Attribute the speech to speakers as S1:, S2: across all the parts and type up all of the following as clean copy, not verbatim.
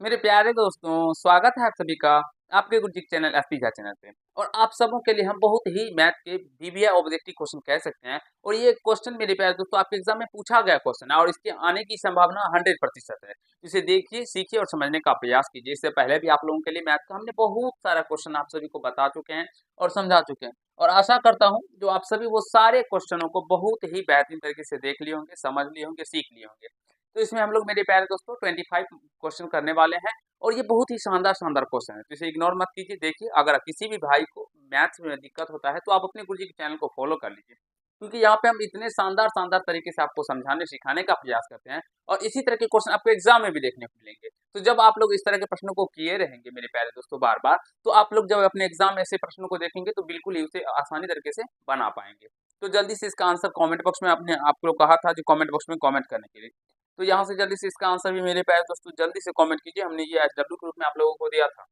S1: मेरे प्यारे दोस्तों, स्वागत है आप सभी का आपके गुरुजी चैनल एसपी चैनल पे। और आप सबों के लिए हम बहुत ही मैथ के वीवीआई ऑब्जेक्टिव क्वेश्चन कह सकते हैं। और ये क्वेश्चन मेरे प्यारे दोस्तों आपके एग्जाम में पूछा गया क्वेश्चन है और इसके आने की संभावना 100% है। इसे देखिए, सीखिए और समझने का प्रयास कीजिए। इससे पहले भी आप लोगों के लिए मैथ का हमने बहुत सारा क्वेश्चन आप सभी को बता चुके हैं और समझा चुके हैं। और आशा करता हूँ जो आप सभी वो सारे क्वेश्चनों को बहुत ही बेहतरीन तरीके से देख लिए होंगे, समझ लिए होंगे, सीख लिए होंगे। तो इसमें हम लोग मेरे प्यारे दोस्तों 25 क्वेश्चन करने वाले हैं। और ये बहुत ही शानदार शानदार क्वेश्चन है, तो इसे इग्नोर मत कीजिए। देखिए, अगर किसी भी भाई को मैथ्स में दिक्कत होता है तो आप अपने गुरुजी के चैनल को फॉलो कर लीजिए, क्योंकि यहाँ पे हम इतने शानदार शानदार तरीके से आपको समझाने सिखाने का प्रयास करते हैं। और इसी तरह के क्वेश्चन आपको एग्जाम में भी देखने को मिलेंगे। तो जब आप लोग इस तरह के प्रश्नों को किए रहेंगे मेरे प्यारे दोस्तों बार बार, तो आप लोग जब अपने एग्जाम में ऐसे प्रश्नों को देखेंगे तो बिल्कुल ही उसे आसानी तरीके से बना पाएंगे। तो जल्दी से इसका आंसर कमेंट बॉक्स में आपने आप लोग कहा था जो कमेंट बॉक्स में कमेंट करने के लिए, तो यहाँ से जल्दी से इसका आंसर भी मेरे प्यारे दोस्तों जल्दी से कमेंट कीजिए। हमने ये एचडब्ल्यू के रूप में आप लोगों को दिया था।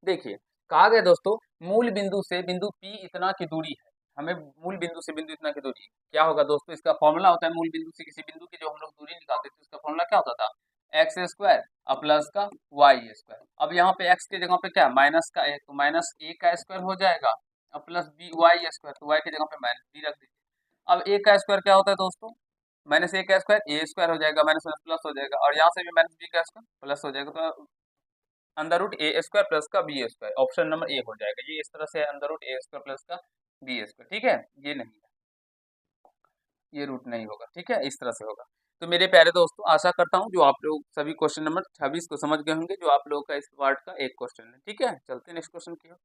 S1: देखिए, कहा गया दोस्तों, मूल बिंदु से बिंदु P इतना की दूरी है। हमें मूल बिंदु से बिंदु इतना की दूरी क्या होगा दोस्तों, इसका फॉर्मूला होता है मूल बिंदु से किसी बिंदु की जो हम लोग दूरी निकालते थे उसका फॉर्मूला क्या होता था, एक्स स्क्वायर और प्लस का वाई स्क्वायर। अब यहाँ पे एक्स की जगह पे क्या माइनस का एक, तो माइनस ए का स्क्वायर हो जाएगा और प्लस बी वाई स्क्वायर, तो वाई की जगह पे माइनस बी रख दीजिए। अब ए का स्क्वायर क्या होता है दोस्तों, माइनस ए का स्क्वायर ए स्क्वायर हो जाएगा, माइनस माइनस प्लस हो जाएगा और यहाँ से भी माइनस बी का स्क्वायर प्लस हो जाएगा। तो under root A square plus का B square, option number A हो जाएगा। ये इस तरह से under root A square plus का बी स्क्वायर, ठीक है। ये नहीं है, ये रूट नहीं होगा, ठीक है, इस तरह से होगा। तो मेरे प्यारे दोस्तों, आशा करता हूँ जो आप लोग सभी क्वेश्चन नंबर 26 को समझ गए होंगे, जो आप लोगों का इस पार्ट का एक क्वेश्चन है, ठीक है। चलते हैं नेक्स्ट क्वेश्चन की ओर।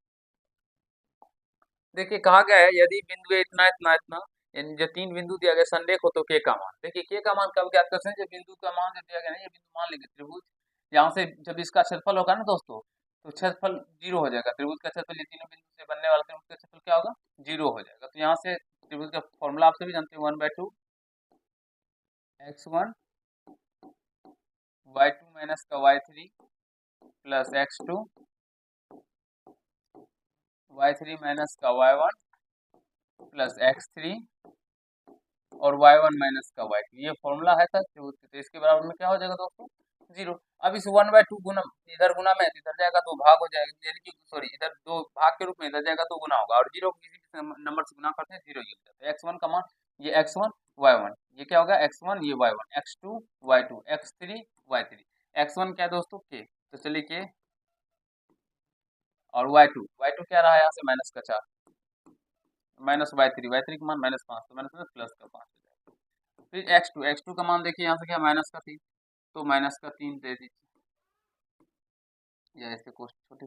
S1: देखिए, कहा गया है यदि बिंदु इतना इतना इतना, यानी जो तीन बिंदु दिया गया संरेख हो तो के का मान। देखिए, के का मान कब ज्ञात करते हैं, जब बिंदु का मान जो दिया गया है, ये बिंदु मान लेंगे त्रिभुज। यहाँ से जब इसका क्षेत्रफल होगा ना दोस्तों, तो क्षेत्रफल जीरो हो जाएगा। त्रिभुज का क्षेत्रफल ये तीनों बिंदु से बनने वाला त्रिभुज का क्षेत्रफल क्या होगा, जीरो हो जाएगा। तो यहाँ से त्रिभुज का फॉर्मूला आप सभी जानते हैं, 1/2 x1 y2 माइनस का y3 plus x2 y3 minus का y1 प्लस x3 और y1 माइनस का y2, ये फॉर्मूला है सर त्रिभुज के। तो इसके बराबर में क्या हो जाएगा दोस्तों, जीरो। अब इस 1/2 गुना इधर गुना में इधर जाएगा तो भाग हो जाएगा, यानी कि सॉरी, इधर दो भाग के रूप में इधर जाएगा तो गुना होगा, और जीरो को किसी भी नंबर से गुना करते हैं जीरो ही हो जाता है। x1 का मान ये x1 y1, ये क्या होगा x1 ये y1, x2 y2 x3 y3। x1 क्या है दोस्तों k, तो चलिए k, और y2 क्या रहा है यहाँ से माइनस का 4 माइनस y3 का मान -5, तो माइनस प्लस का 5 हो जाएगा। फिर x2 का मान देखिए यहाँ से क्या माइनस का 3, तो माइनस का 3 दे दीजिए, या ऐसे कोष्ट छोटे।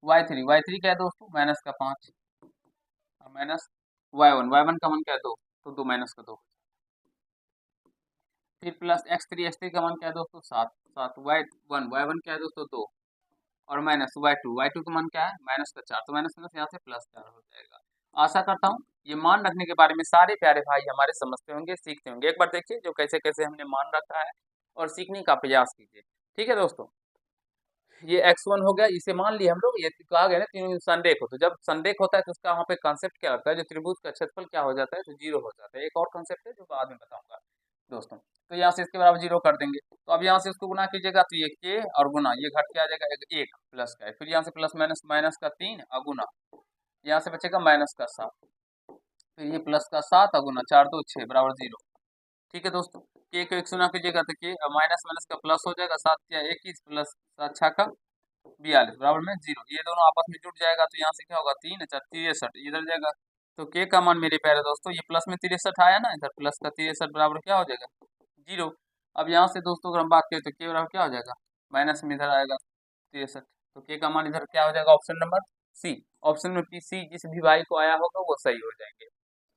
S1: y3 क्या है दोस्तों माइनस का 5 और माइनस y1 का मान क्या है 2, तो 2 माइनस का 2। फिर प्लस x3 का मान क्या है दोस्तों 7 7, y1 क्या है दोस्तों 2 और माइनस y2 का मान क्या है माइनस का 4, तो माइनस माइनस यहाँ से प्लस 4 हो जाएगा। आशा करता हूँ ये मान रखने के बारे में सारे प्यारे भाई हमारे समझते होंगे, सीखते होंगे। एक बार देखिए जो कैसे कैसे हमने मान रखा है और सीखने का प्रयास कीजिए, ठीक है दोस्तों। ये x1 हो गया, इसे मान लिया हम लोग, ये कहा गया ना तीनों संरेख हो, तो जब संरेख होता है तो उसका वहाँ पे कंसेप्ट क्या होता है, जो त्रिभुज का क्षेत्रफल क्या हो जाता है, तो जीरो हो जाता है। एक और कंसेप्ट है जो बाद में बताऊंगा दोस्तों। तो यहाँ से इसके बराबर जीरो कर देंगे, तो अब यहाँ से उसको गुना कीजिएगा तो ये के और गुना ये घट के आ जाएगा एक प्लस का है। फिर यहाँ से प्लस माइनस माइनस का 3 और गुना, यहाँ से बचेगा माइनस का 7, फिर ये प्लस का 7 और गुना 4 2 6 बराबर जीरो, ठीक है दोस्तों। के को एक सुना कीजिएगा तो के माइनस माइनस का प्लस हो जाएगा, 7 या 21 प्लस 7 6 का 42 बराबर में जीरो। ये दोनों आपस में जुड़ जाएगा तो यहाँ से क्या होगा 3 4 63 इधर जाएगा। तो के का मान मेरे प्यारे दोस्तों ये प्लस में 63 आया ना, इधर प्लस का 63 बराबर क्या हो जाएगा जीरो। अब यहाँ से दोस्तों अगर हम बात करें तो के बराबर क्या हो जाएगा माइनस में इधर आएगा 63, तो के का मान इधर क्या हो जाएगा ऑप्शन नंबर सी। ऑप्शन में पी सी जिस भी भाई को आया होगा वो सही हो जाएंगे।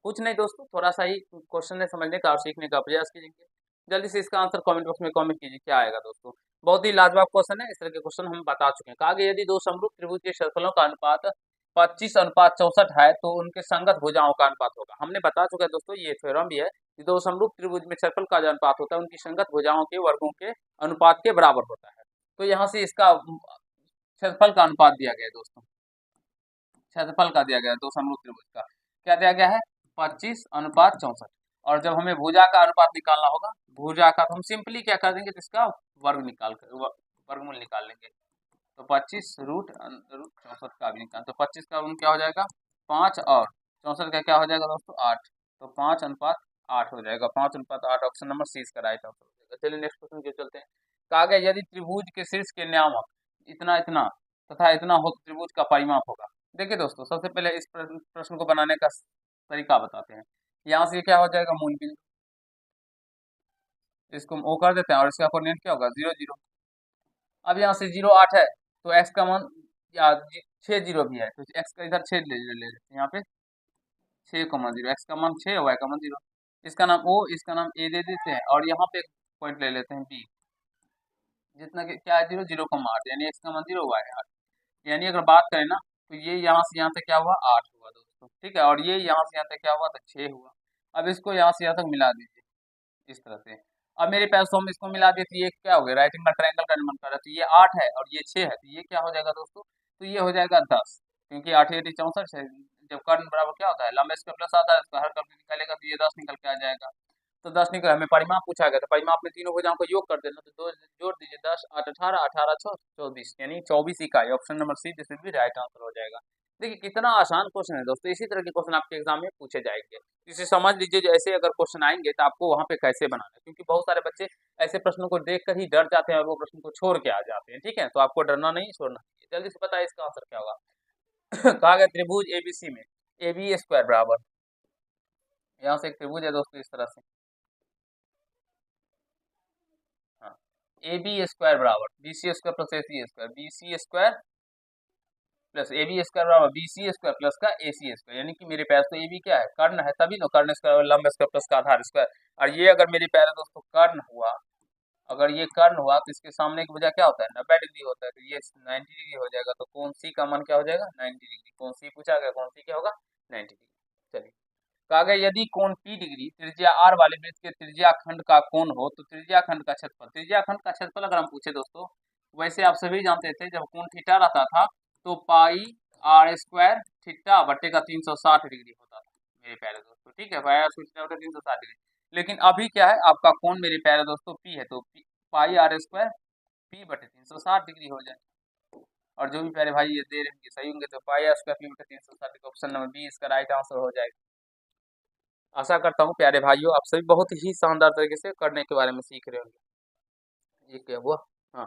S1: कुछ नहीं दोस्तों, थोड़ा सा ही क्वेश्चन है, समझने का और सीखने का प्रयास कीजिए। जल्दी से इसका आंसर कमेंट बॉक्स में कमेंट कीजिए क्या आएगा दोस्तों। बहुत ही लाजवाब क्वेश्चन है, इस तरह के क्वेश्चन हम बता चुके हैं। कहा गया यदि दो समरूप त्रिभुज के क्षेत्रफलों का अनुपात 25:64 है तो उनके संगत भुजाओं का अनुपात होगा। हमने बता चुका है दोस्तों, ये थ्योरम भी है कि दो समरूप त्रिभुज में क्षेत्रफल का जो अनुपात होता है उनकी संगत भुजाओं के वर्गों के अनुपात के बराबर होता है। तो यहाँ से इसका क्षेत्रफल का अनुपात दिया गया है दोस्तों, क्षेत्रफल का दिया गया है दो समरूप त्रिभुज का क्या दिया गया है 25:64। और जब हमें भुजा का अनुपात निकालना होगा, भुजा का, तो हम सिंपली क्या कर देंगे, तो इसका वर्ग निकाल कर वर्गमूल निकाल लेंगे। तो 25 रूट रूट 64 का भी निकाल, तो 25 का क्या हो जाएगा 5 और 64 का क्या हो जाएगा दोस्तों 8। तो 5:8 हो जाएगा, 5:8। ऑप्शन नंबर सी इसका राइट आंसर हो जाएगा। चलिए नेक्स्ट क्वेश्चन की चलते हैं। कहा गया यदि त्रिभुज के शीर्ष के नियामक इतना इतना तथा इतना हो तो त्रिभुज का परिमाप होगा। देखिए दोस्तों, सबसे पहले इस प्रश्न को बनाने का तरीका बताते हैं। यहाँ से क्या हो जाएगा मूल बिंदु, इसको हम ओ कर देते हैं और इसका कोऑर्डिनेट क्या होगा 0 0। अब यहाँ से 0 8 है, तो x का मान या 6 0 भी है, तो x का इधर 6 ले लेते हैं, यहाँ पे 6,0, x का मान 6 y का मान 0। इसका नाम o, इसका नाम a दे देते हैं और यहाँ पे पॉइंट ले लेते हैं b, जितना कि क्या है 0 0,8, यानी x का मान 0 y 8। यानी अगर बात करें ना, तो ये यहाँ से यहाँ तक क्या हुआ 8 हुआ दोस्तों, ठीक है, और ये यहाँ से यहाँ तक क्या हुआ तो 6 हुआ। अब इसको यहाँ से यहाँ तक मिला दीजिए इस तरह से। अब मेरे पास तो हम इसको मिला दिए, तो ये क्या हो गया राइट एंगल ट्रायंगल का निर्माण कर रहा है, तो ये 8 है और ये 6 है, तो ये क्या हो जाएगा दोस्तों, तो ये हो जाएगा 10, क्योंकि 8 8 64 है। जब कर्ण बराबर क्या होता है लंबे स्क्वायर प्लस आधा इसका हर कर्ण निकालेगा, तो ये 10 निकल के आ जाएगा। तो 10 निकल, हमें परिमाप पूछा गया, तो परिमाप में तीनों भुजाओं को योग कर देना, तो दो जोड़ दीजिए 10 8 18 18 6 24, यानी 24 इकाई। ऑप्शन नंबर सी दिस भी राइट आंसर हो जाएगा। देखिए कितना आसान क्वेश्चन है दोस्तों, इसी तरह के क्वेश्चन आपके एग्जाम में पूछे जाएंगे। इसे समझ लीजिए, जो ऐसे अगर क्वेश्चन आएंगे तो आपको वहां पे कैसे बनाना है, क्योंकि बहुत सारे बच्चे ऐसे प्रश्नों को देखकर ही डर जाते हैं और वो प्रश्न को छोड़ के आ जाते हैं। ठीक है, तो आपको डरना नहीं, छोड़ना नहीं। जल्दी से बताइए इसका आंसर क्या होगा। कहा गया त्रिभुज एबीसी में ए बी स्क्वायर बराबर, यहाँ से एक त्रिभुज है दोस्तों इस तरह से, हाँ, ए बी स्क्वायर बराबर B C square plus A C square, B C square plus A B square बराबर बी सी स्क्वायर प्लस का ए सी स्क्वायर, यानी कि मेरे पास तो ए बी क्या है कर्ण है, तभी ना कर्ण स्क्वायर लंब स्क्वायर प्लस का आधार स्क्वायर। और ये अगर मेरे प्यारे दोस्तों कर्ण हुआ, अगर ये कर्ण हुआ तो इसके सामने की वजह क्या होता है 90 डिग्री होता है, तो ये 90 डिग्री हो जाएगा। तो कौन सी का मान क्या हो जाएगा 90 डिग्री, कौन सी पूछा गया, कौन सी क्या होगा 90 डिग्री। चलिए कहा गया यदि कोण P डिग्री त्रिज्या R वाले वृत्त के त्रिज्या खंड का कोण हो तो त्रिज्या खंड का क्षेत्रफल, त्रिज्या खंड का क्षेत्रफल अगर हम पूछे दोस्तों, वैसे आप सभी जानते थे जब कोण थीटा रहता था तो पाई आर स्क्वायर थीटा बट्टे का 360 डिग्री होता था मेरे प्यारे दोस्तों, ठीक है, पाई आर स्क्वायर थीटा बट्टे 360 डिग्री। लेकिन अभी क्या है आपका कोण मेरे प्यारे दोस्तों P है, तो पाई आर स्क्वायर P बटे 360 डिग्री हो जाए। और जो भी प्यारे भाई ये दे रहे होंगे सही होंगे, तो पाई आर स्क्वायर P बटे 360 डिग्री, ऑप्शन नंबर बी इसका राइट आंसर हो जाएगा। आशा करता हूँ प्यारे भाइयों आप सभी बहुत ही शानदार तरीके से करने के बारे में सीख रहे होंगे। ये क्या हुआ, हाँ,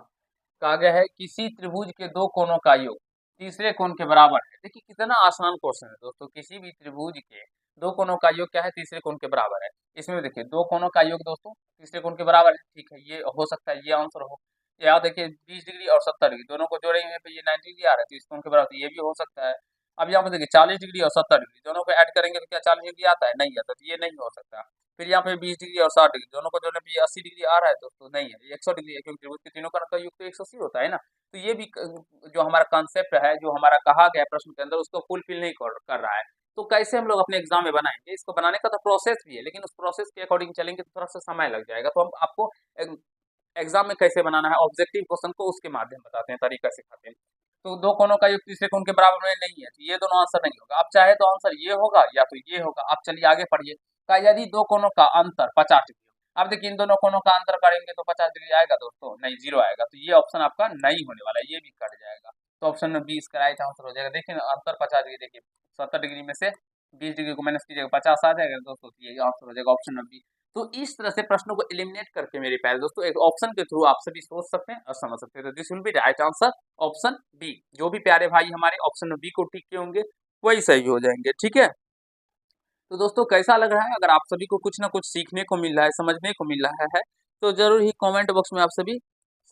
S1: कहा गया है किसी त्रिभुज के दो कोणों का योग तीसरे कोण के बराबर है। देखिए कितना आसान क्वेश्चन है दोस्तों, किसी भी त्रिभुज के दो कोणों का योग क्या है तीसरे कोण के बराबर है। इसमें देखिए दो कोणों का योग दोस्तों तीसरे कोण के बराबर है, ठीक है, ये हो सकता है ये आंसर हो। या देखिए 20 डिग्री और 70 डिग्री दोनों को जोड़ेंगे तो ये 90 डिग्री आ रहा है, तो इस कोण के बराबर, तो ये भी हो सकता है। अब यहाँ पे देखिए 40 डिग्री और 70 डिग्री दोनों को ऐड करेंगे तो क्या 40 डिग्री आता है, नहीं आता, तो ये नहीं हो सकता। फिर यहाँ पे 20 डिग्री और 60 डिग्री दोनों को जोड़ने पे 80 डिग्री आ रहा है दोस्तों, नहीं है, 100 डिग्री है, क्योंकि त्रिभुज के तीनों कोण का योग तो 180 होता है ना। तो ये भी जो हमारा कॉन्सेप्ट है, जो हमारा कहा गया प्रश्न के अंदर, उसको फुलफिल नहीं कर रहा है। तो कैसे हम लोग अपने एग्जाम में बनाएंगे, इसको बनाने का तो प्रोसेस भी है, लेकिन उस प्रोसेस के अकॉर्डिंग चलेंगे तो थोड़ा सा समय लग जाएगा। तो हम आपको एग्जाम में कैसे बनाना है ऑब्जेक्टिव क्वेश्चन को उसके माध्यम बताते हैं, तरीका सिखाते हैं। तो दो कोणों का योग तीसरे कोण के बराबर में नहीं है, तो ये दोनों आंसर नहीं होगा। आप चाहे तो आंसर ये होगा या तो ये होगा। आप चलिए आगे पढ़िए, का यदि दो कोणों का अंतर 50 डिग्री, अब देखिए इन दोनों कोणों का अंतर करेंगे तो 50 डिग्री आएगा दोस्तों, नहीं 0 आएगा, तो ये ऑप्शन आपका नहीं होने वाला है, ये भी कट जाएगा। तो ऑप्शन में 20 का राइट आंसर हो जाएगा। देखिए अंतर 50 डिग्री, देखिए 70 डिग्री में से 20 डिग्री को माइनस कीजिएगा 50 आ जाएगा दोस्तों, तो ये आंसर हो जाएगा ऑप्शन नंबर बी। तो इस तरह से प्रश्नों को एलिमिनेट करके मेरे प्यारे दोस्तों एक ऑप्शन के थ्रू आप सभी सोच सकते हैं और समझ सकते हैं। तो this will be right answer option B. जो भी प्यारे भाई हमारे ऑप्शन बी को टिक किए होंगे वही सही हो जाएंगे, ठीक है। तो दोस्तों कैसा लग रहा है, अगर आप सभी को कुछ ना कुछ सीखने को मिल रहा है, समझने को मिल रहा है, तो जरूर ही कमेंट बॉक्स में आप सभी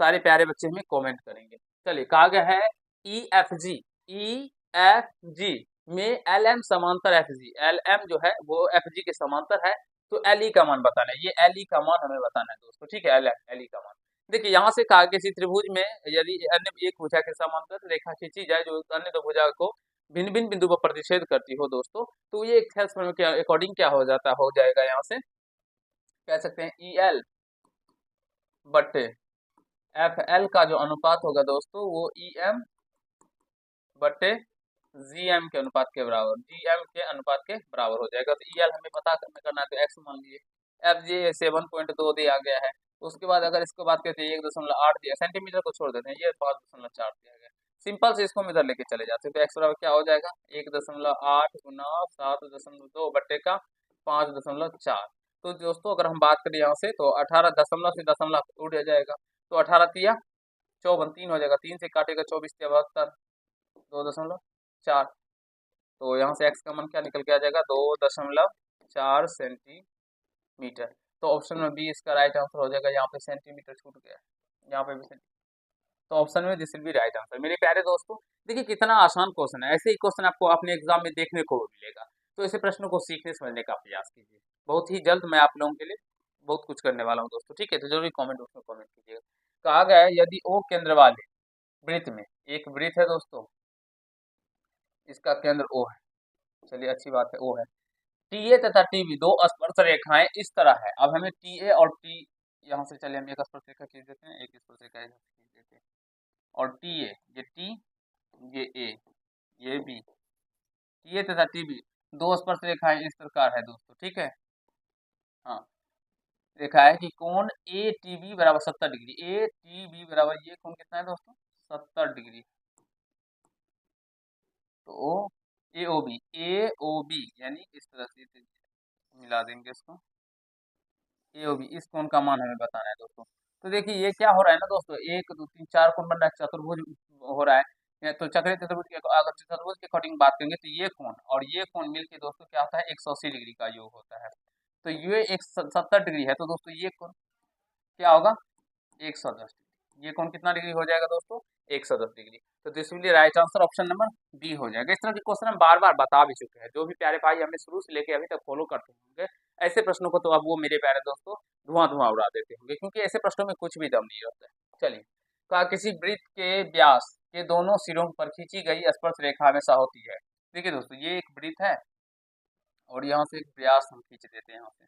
S1: सारे प्यारे बच्चे हमें कमेंट करेंगे। चलिए कहा गया है ई एफ जी में एल एम समांतर एफ जी, एल एम जो है वो एफ जी के समांतर है, तो एल ई का मान बताना है, ये एल ई का मान हमें बताना है दोस्तों, ठीक है, एल ई का मान। देखिए यहाँ से कहा किसी त्रिभुज में यदि अन्य एक भुजा के समांतर रेखा खींची जाए जो अन्य दो भुजा को भिन्न भिन्न बिंदु पर प्रतिच्छेद करती हो दोस्तों, तो ये एक थेल्स के अकॉर्डिंग क्या हो जाएगा, यहाँ से कह सकते हैं ई एल बटे एफ एल का जो अनुपात होगा दोस्तों वो ई एम बटे जी एम के अनुपात के बराबर, जी एम के अनुपात के बराबर हो जाएगा। तो ई एल हमें पता करना है, तो एक्स मान लीजिए, एफ जी 7.2 दिया गया है। उसके बाद अगर इसको बात करते हैं 1.8 दिया, सेंटीमीटर को छोड़ देते हैं, ये 5.4 दिया गया। सिंपल से इसको हम इधर लेके चले जाते हैं, तो एक्स बराबर क्या हो जाएगा, 1.8 गुना 7.2 बट्टे का 5.4। तो दोस्तों अगर हम बात करें यहाँ से, तो 18 दशमलव से दशमलव उड़ जाएगा, तो 18 तिया 54, 3 हो जाएगा, 3 से काटेगा 24 तिया 72, 2.4। तो यहाँ से एक्स का मान क्या निकल के आ जाएगा, 2.4 सेंटीमीटर। तो ऑप्शन में बी इसका राइट आंसर हो जाएगा। यहाँ पे सेंटीमीटर छूट गया, यहाँ पे भी तो ऑप्शन में this will be right answer. मेरे प्यारे दोस्तों, देखिए कितना आसान क्वेश्चन है। ऐसे ही क्वेश्चन आपको अपने एग्जाम में देखने को मिलेगा, तो ऐसे प्रश्नों को सीखने समझने का प्रयास कीजिए। बहुत ही जल्द मैं आप लोगों के लिए बहुत कुछ करने वाला हूँ दोस्तों, ठीक है। तो जरूरी कमेंट बॉक्स में कमेंट कीजिएगा। कहा गया है यदि ओ केंद्र वाले वृत्त में, एक वृत्त है दोस्तों, इसका केंद्र ओ है, चलिए अच्छी बात है, ओ है। टी ए तथा टी बी दो स्पर्श रेखाएं इस तरह है। अब हमें टी ए और टी, यहाँ से चलिए हम एक स्पर्श रेखा खींच देते हैं, एक स्पर्श रेखा इधर खींच देते हैं, और टी ए, ये टी, ये ए, ये बी, टी ए तथा टी बी दो स्पर्श रेखाएं इस प्रकार है दोस्तों, ठीक है। हाँ, रेखा है कि कोण ए टी बी बराबर 70 डिग्री, ए टी बी बराबर ये कोण कितना है दोस्तों, 70 डिग्री। तो ए ओ बी, ए ओ बी यानी इस तरह से मिला देंगे इसको, ए ओ बी, इस कोण का मान हमें बताना है दोस्तों। तो देखिए ये क्या हो रहा है ना दोस्तों, 1 2 3 4 कोण बन रहा है, चतुर्भुज हो रहा है। तो चक्रीय चतुर्भुज के, अगर चतुर्भुज के अकॉर्डिंग बात करेंगे, तो ये कोण और ये कोण मिलके दोस्तों क्या होता है, 180 डिग्री का योग होता है। तो ये एक 70 डिग्री है, तो दोस्तों ये कोण क्या होगा, 110 डिग्री। ये कोण कितना डिग्री हो जाएगा दोस्तों, 110 डिग्री। तो this will be right answer, option number B हो जाएगा। इस तरह के क्वेश्चन हम बार बार बता भी चुके हैं, जो भी प्यारे भाई हमें शुरू से लेके अभी तक फॉलो करते होंगे, ऐसे प्रश्नों को तो अब वो मेरे प्यारे दोस्तों धुआं धुआं उड़ा देते होंगे, क्योंकि ऐसे प्रश्नों में कुछ भी दम नहीं रहता है। चलिए, कहा किसी वृत्त के व्यास के दोनों सिरों पर खींची गई स्पर्श रेखा हमेशा होती है। देखिए दोस्तों, ये एक वृत्त है और यहाँ से एक व्यास हम खींच देते हैं, यहाँ से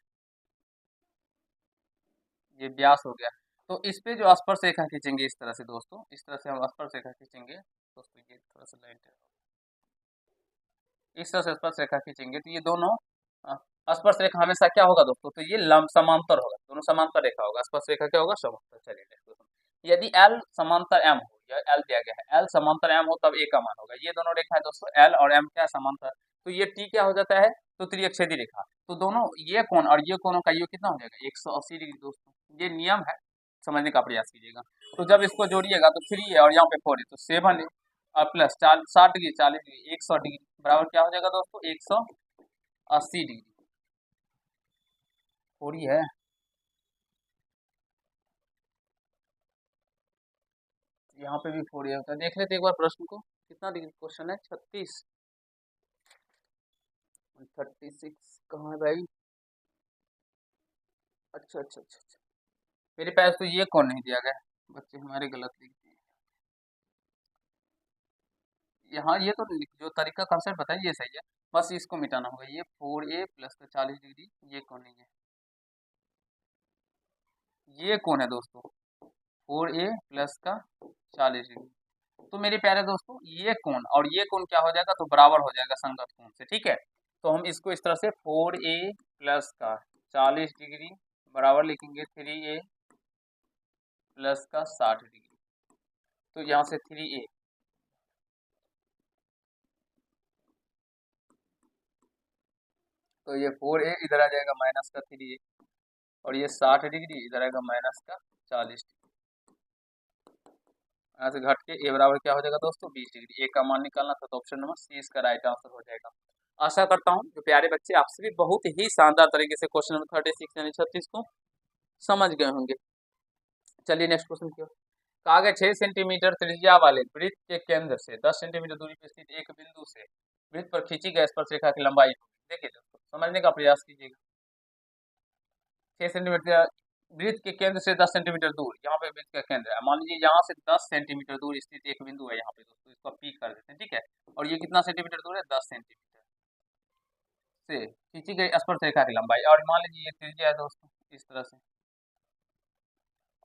S1: ये व्यास हो गया। तो इस पे जो स्पर्श रेखा खींचेंगे इस तरह से दोस्तों, इस तरह से हम स्पर्श रेखा खींचेंगे दोस्तों, ये थोड़ा सा लाइन, इस तरह से स्पर्श रेखा खींचेंगे, तो ये दोनों स्पर्श रेखा हमेशा क्या होगा दोस्तों, तो ये लंब समांतर होगा, दोनों समांतर रेखा होगा, स्पर्श रेखा क्या होगा, समांतर। चलिए नेक्स्ट क्वेश्चन, यदि एल समांतर एम हो, या एल दिया गया है, एल समांतर एम हो, तब ए का मान होगा। ये दोनों रेखा है दोस्तों, एल और एम क्या समांतर, तो ये टी क्या हो जाता है, तो त्रिअक्षेदी रेखा। तो दोनों ये कोण और ये कोणों का योग कितना हो जाएगा, 180 डिग्री दोस्तों। ये नियम है, समझने का प्रयास कीजिएगा। तो जब इसको जोड़िएगा तो 3 है और यहाँ पे 4 है, तो 7 है और प्लस 60 डिग्री, 40 डिग्री, 100 डिग्री बराबर क्या हो जाएगा दोस्तों, 180 डिग्री। थोड़ी है, यहाँ पे भी 4 होता है। देख लेते एक बार प्रश्न को, कितना डिग्री क्वेश्चन है, 36, 36 कहाँ है भाई, अच्छा अच्छा अच्छा अच्छा, मेरे पास तो ये कौन नहीं दिया गया, बच्चे हमारे गलत लिख दिए। यहाँ ये तो जो तरीका कंसेप्ट बताइए ये सही है, बस इसको मिटाना होगा। ये 4a प्लस का 40 डिग्री, ये कौन नहीं है, ये कौन है दोस्तों, 4a प्लस का 40 डिग्री। तो मेरे प्यारे दोस्तों, ये कोण और ये कोण क्या हो जाएगा, तो बराबर हो जाएगा संगत कोण से, ठीक है। तो हम इसको इस तरह से 4a प्लस का 40 डिग्री बराबर लिखेंगे 3a प्लस का 60 डिग्री। तो यहाँ से 3a, तो ये 4a इधर आ जाएगा माइनस का 3a, और ये 60 डिग्री इधर आएगा माइनस का 40 डिग्री। यहाँ से घट के ए बराबर क्या हो जाएगा दोस्तों, 20 डिग्री। ए का मान निकालना था, तो ऑप्शन नंबर सी इसका राइट आंसर हो जाएगा। आशा करता हूँ जो प्यारे बच्चे आप सभी बहुत ही शानदार तरीके से क्वेश्चन नंबर 36 यानी 36 को समझ गए होंगे। चलिए नेक्स्ट क्वेश्चन की ओर। कहा गया 6 सेंटीमीटर त्रिज्या वाले वृत्त के केंद्र से 10 सेंटीमीटर दूरी पर स्थित एक बिंदु से वृत्त पर खींची गई स्पर्श रेखा की लंबाई। देखिए दोस्तों, समझने का प्रयास कीजिएगा। 6 सेंटीमीटर वृत्त के केंद्र से 10 सेंटीमीटर दूर, यहाँ पे वृत्त का केंद्र है, मान लीजिए यहाँ से 10 सेंटीमीटर दूर स्थित एक बिंदु है यहाँ पे दोस्तों, इसको पी कर देते हैं, ठीक है। और ये कितना सेंटीमीटर दूर है, 10 सेंटीमीटर से खींची गई स्पर्श रेखा की लंबाई। और मान लीजिए ये त्रिज्या है दोस्तों, इस तरह से,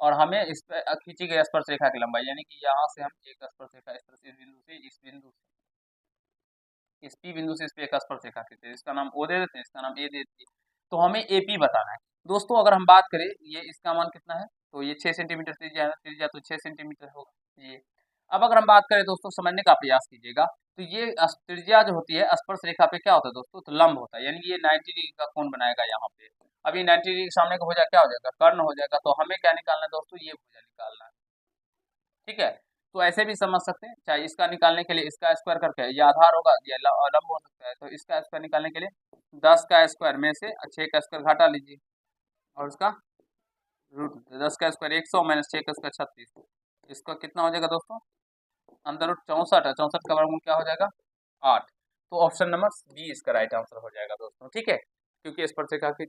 S1: और हमें इस पर खींची गई स्पर्श रेखा की लंबाई, यानी कि यहाँ से हम एक स्पर्श रेखा इस तरह से, इस बिंदु से इस बिंदु से इस पी बिंदु से इस पे एक स्पर्श रेखा खींचते हैं, इसका नाम ओ दे देते हैं, इसका नाम ए दे देते हैं। तो हमें एपी बताना है दोस्तों। अगर हम बात करें ये इसका मान कितना है, तो ये 6 सेंटीमीटर त्रिज्या है, त्रिज्या तो 6 सेंटीमीटर होगा ये। अब अगर हम बात करें दोस्तों, समझने का प्रयास कीजिएगा, तो ये त्रिज्या जो होती है स्पर्श रेखा पे क्या होता है दोस्तों, तो लंब होता है, यानी ये 90 डिग्री का कोण बनाएगा यहाँ पे। अब ये 90 डिग्री के सामने का भुजा क्या हो जाएगा, कर्ण हो जाएगा। तो हमें क्या निकालना है दोस्तों, ये भुजा निकालना है, ठीक है। तो ऐसे भी समझ सकते हैं, चाहे इसका निकालने के लिए इसका स्क्वायर करके, ये आधार होगा, ये लंब हो सकता है, तो इसका स्क्वायर निकालने के लिए 10 का स्क्वायर में से 6 का स्क्वायर घटा लीजिए, और उसका रूट 10 का स्क्वायर 100 माइनस 6 का स्क्वायर 36, इसका कितना हो जाएगा दोस्तों, अंदर रूट 64 है, 64 का वर्गमूल क्या हो जाएगा 8। तो ऑप्शन नंबर बी इसका राइट आंसर हो जाएगा दोस्तों, ठीक है। क्योंकि स्पर्शिका की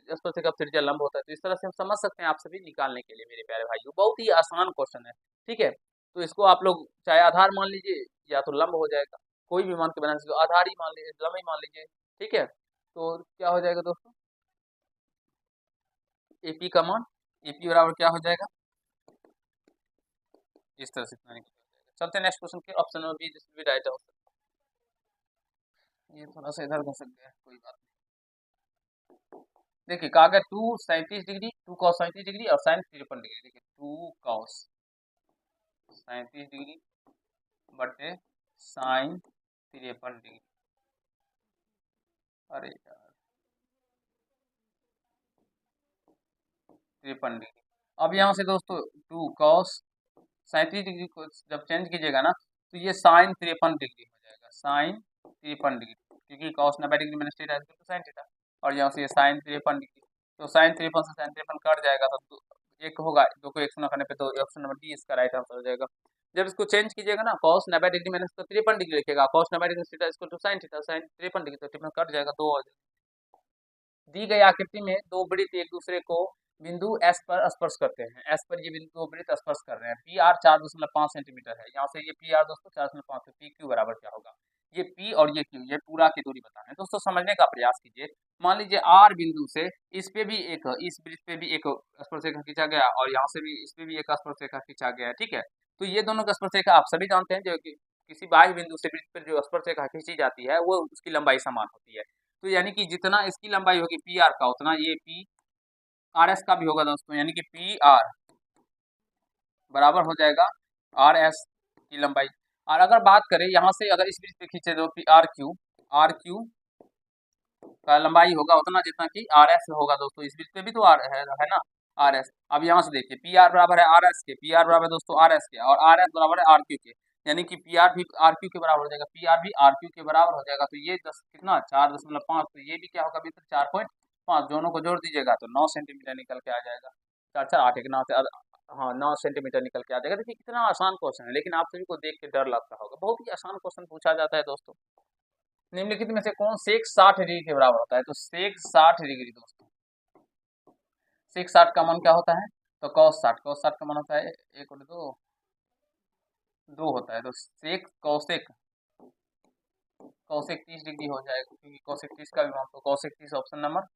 S1: स्पर्शिका त्रिज्या लंब होता है, तो इस तरह से हम समझ सकते हैं आप सभी निकालने के लिए मेरे प्यारे भाइयों, बहुत ही आसान क्वेश्चन है, ठीक है। तो इसको आप लोग चाहे आधार मान लीजिए या तो लंब हो जाएगा, कोई भी मान के बना सकते हो, आधार ही मान लीजिए, लंब ही मान लीजिए, ठीक है। तो क्या हो जाएगा दोस्तों, एपी का मान, एपी बराबर क्या हो जाएगा, इस तरह से इतना निकल जाएगा। चलते हैं नेक्स्ट क्वेश्चन के, option number B this will be right answer. ये थोड़ा सा इधर घसक गया, कोई बात नहीं। देखिए कहा गया 2 37 डिग्री, 2 cos 37 डिग्री और sin 53 डिग्री। देखिए 2 cos 37 डिग्री बटे sin 53 डिग्री। अरे यार 53 डिग्री। अब यहाँ से दोस्तों 2 cos 37 डिग्री को जब चेंज कीजिएगा ना, तो ये sin 53 डिग्री हो जाएगा, sin 53 डिग्री, क्योंकि cos 90 डिग्री माइनस थीटा तो sin थीटा, और यहाँ से ये sin 53 डिग्री, तो sin 53 से sin 53 कट जाएगा, तो एक होगा, दो को एक से करने पे, तो ऑप्शन नंबर डी इसका राइट आंसर हो जाएगा। जब इसको चेंज कीजिएगा ना, cos 90 डिग्री माइनस तो 53 डिग्री लिखेगा, cos 90 degree theta equal to sin theta, sin 53 degree, तो 53 कट जाएगा, दो हो जाएगा। दी गई आकृति में दो वृत्त एक दूसरे को बिंदु S पर स्पर्श करते हैं, S पर ये बिंदु दो वृत्त स्पर्श कर रहे हैं, पी आर 4.5 सेंटीमीटर है, यहाँ से ये पी आर दोस्तों 4.5 है, पी क्यू बराबर क्या होगा, ये पी और ये क्यू, ये पूरा की दूरी बताना है दोस्तों। समझने का प्रयास कीजिए, मान लीजिए आर बिंदु से इस पे भी एक, इस वृत्त पे भी एक स्पर्श रेखा खींचा गया, और यहाँ से भी इस पे भी एक स्पर्श रेखा खींचा गया है, ठीक है। तो ये दोनों का स्पर्श रेखा आप सभी जानते हैं, जो कि किसी बाह्य बिंदु से वृत्त पर जो स्पर्श रेखा खींची जाती है वो उसकी लंबाई समान होती है। तो यानी कि जितना इसकी लंबाई होगी पी आर का, उतना ये पी आर एस का भी होगा दोस्तों, यानी कि पी आर बराबर हो जाएगा आर एस की लंबाई। और अगर बात करें यहाँ से, अगर इस वृत्त पे खींचे तो पी आर क्यू का लंबाई होगा उतना जितना कि आर एस होगा दोस्तों, इस वृत्त पे भी तो आर है ना, आर एस। अब यहाँ से देखिए पी आर बराबर है आर एस के, पी आर बराबर दोस्तों आर एस के, और आर एस बराबर है आर क्यू के, यानी कि पी आर भी आर क्यू के बराबर हो जाएगा, पी आर भी आर क्यू के बराबर हो जाएगा। तो ये 10 कितना 4.5, तो ये भी क्या होगा मित्र 4.5, दोनों को जोड़ दीजिएगा तो 9 सेंटीमीटर निकल के आ जाएगा, 4 4 8 एक 9 से, हाँ 9 सेंटीमीटर निकल के आ जाएगा। देखिए कितना आसान क्वेश्चन है, लेकिन आप सभी को देख के डर लगता होगा, बहुत ही आसान क्वेश्चन पूछा जाता है दोस्तों। निम्नलिखित में से कौन सेक 60 डिग्री के बराबर होता है, तो सेक 60 डिग्री दोस्तों, सेक 60 का मान क्या होता है, तो cos 60 का मान होता है 1 और 2 2 होता है, तो सेक कौशिक कौशिक 30 डिग्री हो जाएगा, क्योंकि कौशिक 30 का भी मान, तो कौशिक 30 ऑप्शन नंबर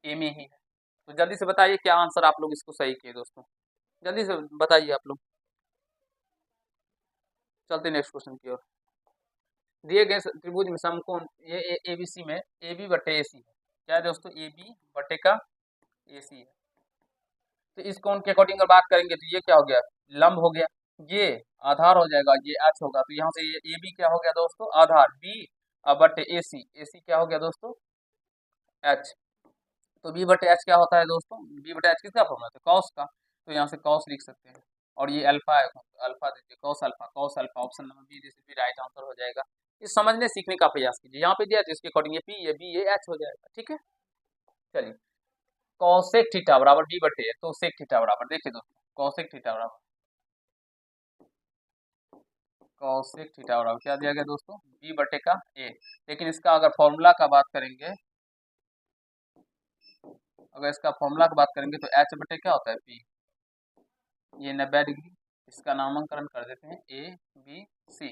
S1: ए में ही है। तो जल्दी से बताइए क्या आंसर आप लोग इसको सही किए दोस्तों, जल्दी से बताइए आप लोग। चलते नेक्स्ट क्वेश्चन की ओर। दिए गए त्रिभुज में समकोण ये एबीसी में ए बी बटे ए सी है, क्या है दोस्तों, ए बी बटे का ए सी है। तो इस कोण के अकॉर्डिंग अगर बात करेंगे तो ये क्या हो गया, लंब हो गया, ये आधार हो जाएगा, ये एच होगा, तो यहाँ से ये ए बी क्या हो गया दोस्तों, आधार, बी बटे ए सी क्या हो गया दोस्तों, एच। तो बी बटे एच क्या होता है दोस्तों, बी बटे एच किसका फॉर्मूला था, कॉस का, तो यहाँ से कॉस लिख सकते हैं, और ये अल्फा है, अल्फा दीजिए, cos alpha option number B this भी राइट आंसर हो जाएगा। इस समझने सीखने का प्रयास कीजिए, यहाँ पे दिया तो इसके अकॉर्डिंग ये पी ये बी ये एच हो जाएगा, ठीक है। चलिए कॉसेक थीटा बराबर बी बटे ए, तो सेक थीटा बराबर, देखिए दोस्तों कॉसेक थीटा बराबर कॉसेक थीटा बराबर क्या दिया गया दोस्तों, बी बटे का ए। लेकिन इसका अगर फॉर्मूला का बात करेंगे, अगर इसका फॉर्मूला की बात करेंगे तो एच बटे क्या होता है पी, ये 90 डिग्री, इसका नामांकन कर देते हैं ए बी सी,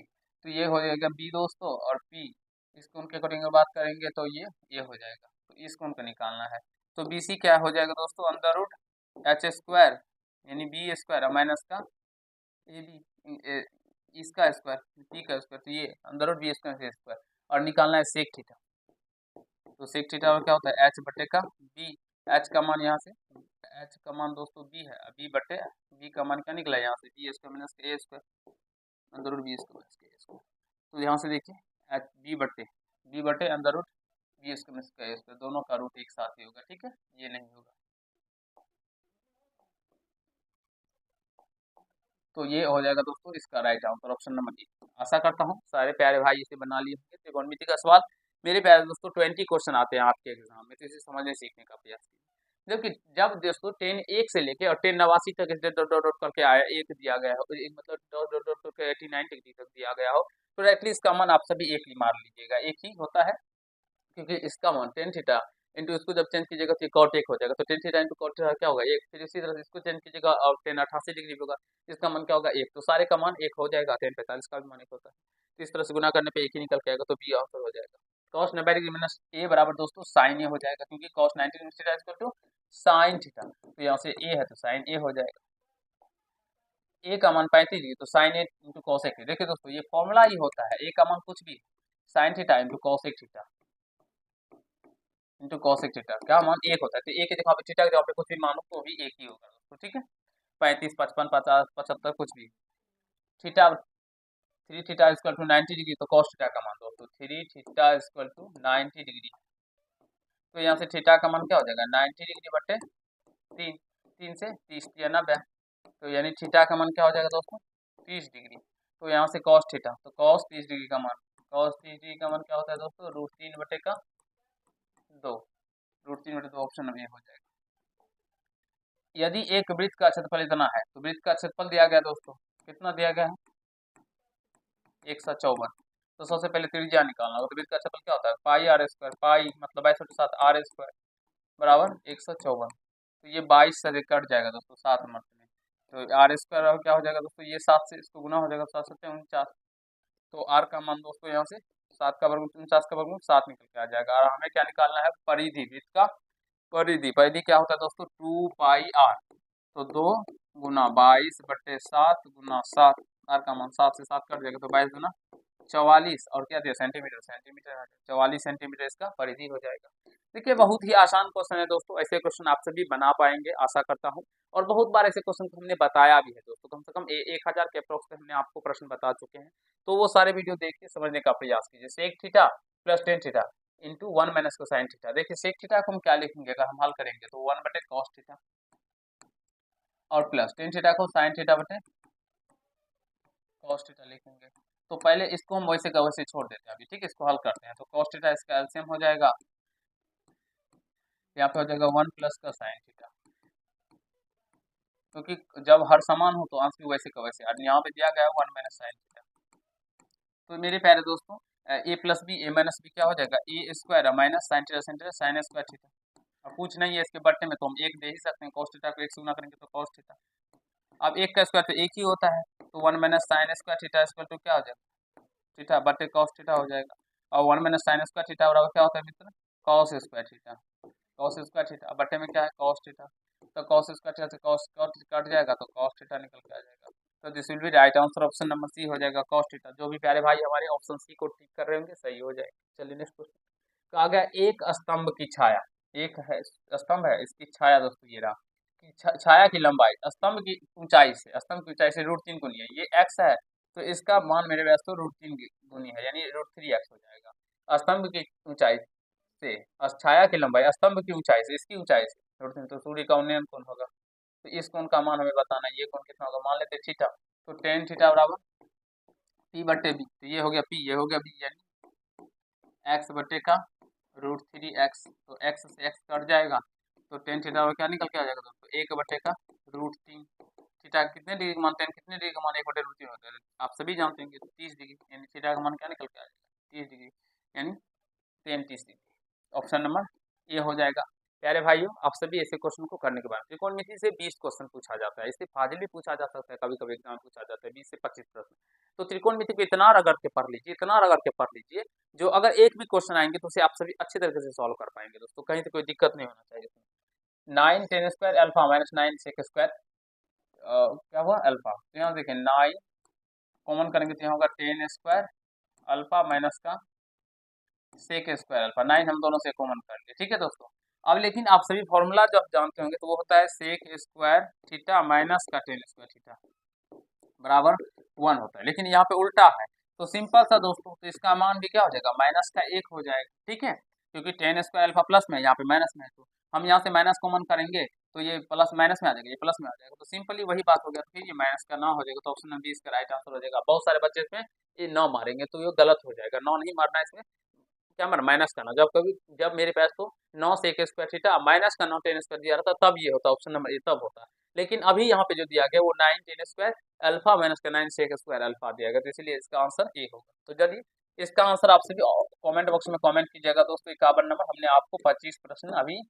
S1: तो ये हो जाएगा बी दोस्तों, और पी इस कोण के अकॉर्डिंग बात करेंगे तो ये हो जाएगा, तो इस कोण को निकालना है। तो बी सी क्या हो जाएगा दोस्तों, अंडर रूट एच स्क्वायर यानी बी स्क्वायर माइनस का ए बी इसका स्क्वायर पी का स्क्वायर, तो ये अंदर रूट बी स्क्वायर से स्क्वायर, और निकालना है सेक थीटा। तो सेक थीटा और क्या होता है एच बटे का बी। एच का मान यहाँ से, एच का मान दोस्तों बी है, बी बटे बी का मान क्या निकला यहाँ से बी स्क्वायर माइनस ए स्क्वायर अंदर रूट बी स्क्वायर माइनस के स्क्वायर। तो यहाँ से देखिए एच बी बटे अंदर रूट बी स्क्वायर माइनस के स्क्वायर, दोनों का रूट एक साथ ही होगा, ठीक है, ये नहीं होगा। तो ये हो जाएगा दोस्तों इसका right answer option number A. आशा करता हूँ सारे प्यारे भाई इसे बना लिए होंगे। त्रिकोणमिति का सवाल मेरे प्यारे दोस्तों 20 क्वेश्चन आते हैं आपके एग्जाम में, तो इसे समझने सीखने का प्रयास कीजिए। जबकि जब दोस्तों 10 एक से लेके और 10 89 तक इसे डॉट डॉट डॉट करके आया, एक दिया गया हो, एक मतलब डॉट डॉट डॉट करके 89 डिग्री तक दिया गया हो, तो डायरेक्टली इसका मान आप सभी एक ही मार लीजिएगा, एक ही होता है, क्योंकि इसका मान टेन थीटा इंटू इसको जब चेंज कीजिएगा तो कॉट एक हो जाएगा, तो tan theta into cot theta क्या होगा एक। फिर इसी तरह से इसको चेंज कीजिएगा और 10 88 डिग्री होगा, इसका मान क्या होगा एक। तो सारे का मान एक हो जाएगा, 10 45 का भी मान एक होता है, तो इस तरह से गुना करने पे एक ही निकल के आएगा, तो बी आंसर हो जाएगा। cos 90 डिग्री माइनस ए बराबर दोस्तों साइन ए हो जाएगा, क्योंकि cos 90 minus theta equal to sine theta, तो यहाँ से ए है तो साइन ए हो जाएगा। ए का मान 35 डिग्री तो साइन ए इंटू कॉस एक। देखिए दोस्तों ये फॉर्मूला ही होता है, ए का मान कुछ भी साइन थीटा इंटू कॉस एक थीटा इंटू कॉसेक थीटा, क्या मान एक होता है, तो ए की जगह पे थीटा की जगह पे कुछ भी मानो तो भी एक ही होगा दोस्तों, ठीक है। 35 55 50 75 कुछ भी थीटा, three theta equal to 90 degree, तो कॉस थीटा का मान दोस्तों three theta equal to 90 degree. तो यहाँ से थीटा का मान क्या हो जाएगा 90 डिग्री बटे तीन, तीन से 30 या 90, तो यानी थीटा का मान क्या हो जाएगा दोस्तों 30 डिग्री। तो यहाँ से कॉस थीटा, तो कॉस 30 डिग्री का मान, कॉस 30 डिग्री का मान क्या होता है दोस्तों रूट 3 बटे का 2, रूट 3 बटे 2 ऑप्शन में हो जाएगा। यदि एक वृत्त का क्षेत्रफल इतना है, तो वृत्त का क्षेत्रफल दिया गया दोस्तों कितना दिया गया है 154। तो सबसे पहले त्रिज्या निकालना होगा, तो वृत्त का क्षेत्रफल क्या होता है पाई आर स्क्वायर, पाई मतलब 22/7 आर स्क्वायर बराबर 154। तो ये 22 से कट जाएगा दोस्तों 7 नंबर में, तो आर स्क्वायर क्या हो जाएगा दोस्तों ये 7 से इसको गुना हो जाएगा, 7 7 49। तो आर का मान दोस्तों यहाँ से 7 का वर्गमूल 49 का वर्गमूल 7 निकल के आ जाएगा। और हमें क्या निकालना है परिधि, वृत्त का परिधि, परिधि क्या होता है दोस्तों 2 पाई आर, तो 2 गुना 22/7 गुना 7, आर का मान 7 से 7 कट जाएगा, तो 22 गुना 44 और क्या दिया सेंटीमीटर, सेंटीमीटर 44 सेंटीमीटर इसका परिधि हो जाएगा। देखिए बहुत ही आसान क्वेश्चन है दोस्तों, ऐसे क्वेश्चन आप सभी बना पाएंगे आशा करता हूँ। और बहुत बार ऐसे क्वेश्चन हमने बताया भी है दोस्तों, कम से कम 1000 के अप्रोक्स हमने आपको प्रश्न बता चुके हैं, तो वो सारे वीडियो देख के समझने का प्रयास कीजिए। Sec theta plus tan theta into 1 minus cosine theta. देखिए सेक थीटा को हम क्या लिखेंगे अगर हम हल करेंगे, तो 1 बटे कॉस थीटा और प्लस टेन थीटा को साइन थीटा बटे कॉस थीटा लिखेंगे। तो पहले इसको हम वैसे का वैसे छोड़ देते हैं अभी, ठीक है, इसको हल करते हैं। तो कॉस थीटा इसका एलसीएम हो जाएगा, यहाँ पे हो जाएगा 1 प्लस का साइन थीटा, क्योंकि जब हर समान हो तो आंसर वैसे का वैसे, और यहाँ पे दिया गया है 1 माइनस साइन थीटा। तो मेरे प्यारे दोस्तों A plus B A minus B क्या हो जाएगा A square minus sine theta sine square theta. अब कुछ नहीं है इसके बट्टे में, तो हम एक दे ही सकते हैं, कॉस थीटा को एक से गुना करेंगे तो कॉस थीटा। अब एक का स्क्वायर तो एक ही होता है, तो 1 minus sign square theta square तो क्या हो जाएगा थीटा बटे कॉस थीटा हो जाएगा। और 1 माइनस साइन स्क्वायर थीटा बराबर क्या होता है मित्र cos square theta, cos square theta बटे में क्या है कॉस थीटा, तो कॉस स्क्वायर थीटा से कॉस कट जाएगा तो कॉस थीटा निकल के आ जाएगा। तो this will be right answer option number C हो जाएगा कॉस थीटा। जो भी प्यारे भाई हमारे ऑप्शन सी को टिक कर रहे होंगे सही हो जाएगा। चलिए नेक्स्ट क्वेश्चन। कहा गया एक स्तंभ की छाया, एक है स्तंभ है इसकी छाया दोस्तों ये रहा कि छाया की लंबाई स्तंभ की ऊंचाई से, स्तंभ की ऊंचाई से √3 गुनी है, ये x है, तो इसका मान मेरे व्यास तो √3 गुनी है, यानी √3x हो जाएगा। स्तंभ की ऊंचाई से छाया की लंबाई स्तंभ की ऊंचाई से इसकी ऊंचाई से √3, तो सूर्य का उन्नयन कोण होगा, तो इस कोण का मान हमें बताना है। ये कोण कितना होगा मान लेते थीटा, तो टेन थीटा बराबर पी बटे बी, तो ये हो गया पी ये हो गया बी, यानी एक्स बटे का √3x, तो x से x कट जाएगा, तो टेन थीटा और क्या निकल के आ जाएगा दोस्तों 1 बटे का √3। थीटा कितने डिग्री का मान टेन कितने डिग्री का मान 1 बटे √3 होता है आप सभी जानते हैं, तो 30 डिग्री, यानी थीटा का मान क्या निकल के आ जाएगा 30 डिग्री, यानी 30 डिग्री। ऑप्शन नंबर ए हो जाएगा। प्यारे भाइयों आप सभी ऐसे क्वेश्चन को करने के बाद त्रिकोणमिति से 20 क्वेश्चन पूछा जाता है, इससे फाजिल भी पूछा जा सकता है, कभी कभी एग्जाम में पूछा जाता है 20 से 25 प्रश्न। तो त्रिकोणमिति को इतना रगड़ के पढ़ लीजिए, इतना रगड़ के पढ़ लीजिए, जो अगर एक भी क्वेश्चन आएंगे तो उसे आप सभी अच्छे तरीके से सॉल्व कर पाएंगे दोस्तों, कहीं से कोई दिक्कत नहीं होना चाहिए। 9 10 square alpha minus 9 sec square क्या हुआ अल्फा, तो यहाँ देखिए 9 कॉमन करेंगे तो यहाँ होगा 10 स्क्वायर अल्फा माइनस का सेक स्क्वायर अल्फा, 9 हम दोनों से कॉमन कर लिए, ठीक है दोस्तों। अब लेकिन आप सभी फॉर्मूला जब जानते होंगे तो वो होता है सेक स्क्वायर थीटा माइनस का टेन स्क्वायर थीटा बराबर 1 होता है, लेकिन यहाँ पे उल्टा है। तो सिंपल सा दोस्तों, तो इसका मान भी क्या हो जाएगा, माइनस का 1 हो जाएगा, ठीक है, क्योंकि टेन स्क्वायर अल्फा प्लस में है, यहाँ पे माइनस में है, तो हम यहाँ से माइनस कॉमन करेंगे तो ये प्लस माइनस में आ जाएगा, ये प्लस में आ जाएगा, तो सिंपली वही बात हो गया, फिर ये माइनस का 9 हो जाएगा, तो ऑप्शन नंबर बी इसका राइट आंसर हो जाएगा। बहुत सारे बच्चे इसमें ये 9 मारेंगे तो ये गलत हो जाएगा, 9 नहीं मारना है इसमें, क्या मारना, माइनस करना। जब कभी जब मेरे पास तो 9 सेक स्क्वायर थीटा माइनस का 9 टेन स्क्वायर दिया रहता तब ये होता, ऑप्शन नंबर ए तब होता। लेकिन अभी यहाँ पे जो दिया गया वो 9 टेन स्क्वायर अल्फा माइनस का 9 सेक स्क्वायर अल्फा दिया गया, तो इसलिए इसका आंसर ए होगा। तो चलिए इसका आंसर आपसे भी कमेंट बॉक्स में कमेंट कीजिएगा दोस्तों। 51 नंबर हमने आपको 25 प्रश्न अभी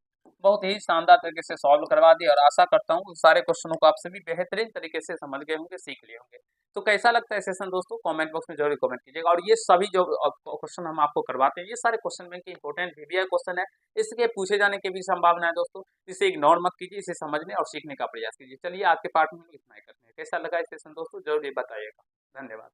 S1: बहुत ही शानदार तरीके से सॉल्व करवा दिया, और आशा करता हूँ सारे क्वेश्चनों को आप सभी बेहतरीन तरीके से समझ गए होंगे, सीख लिए होंगे। तो कैसा लगता है सेशन दोस्तों, कमेंट बॉक्स में जरूर कमेंट कीजिएगा। और ये सभी जो क्वेश्चन हम आपको करवाते हैं, ये सारे क्वेश्चन बैंक के इंपॉर्टेंट वीवीआई क्वेश्चन है, इसके पूछे जाने की भी संभावना है दोस्तों। इसे इग्नोर मत कीजिए, इसे समझने और सीखने का प्रयास कीजिए। चलिए आज के पार्ट में इतना ही करते हैं। कैसा लगा सेशन दोस्तों, जरूर ये बताइएगा। धन्यवाद।